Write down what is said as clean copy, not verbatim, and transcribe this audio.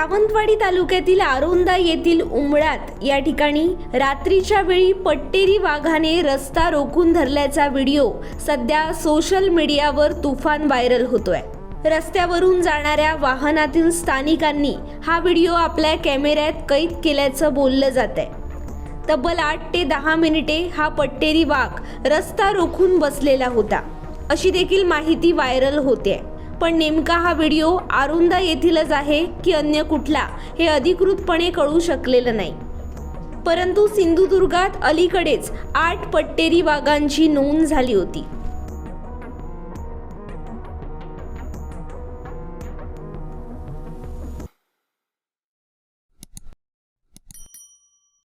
सावंतवाडी तालुक्यातील आरोंदा येथील उंबळात या ठिकाणी रात्रीच्या वेळी पट्टेरी वाघाने रस्ता रोखून धरल्याचा व्हिडिओ सध्या सोशल मीडियावर तुफान व्हायरल होतोय। रस्त्यावरून जाणाऱ्या वाहनातील स्थानिकांनी हा व्हिडिओ आपल्या कॅमेऱ्यात कैद केल्याचं बोललं जातंय। तब्बल 8 ते 10 मिनिटे हा पट्टेरी वाघ रस्ता रोखून बसलेला होता अशी देखील माहिती व्हायरल होते। पण नेमका हा व्हिडिओ आरोंदा येथीलच आहे की अन्य कुठला हे अधिकृतपणे कळू शकलेलं नाही। परंतु सिंधुदुर्गात अलीकडेच 8 पट्टेरी वाघांची नोंद झाली होती।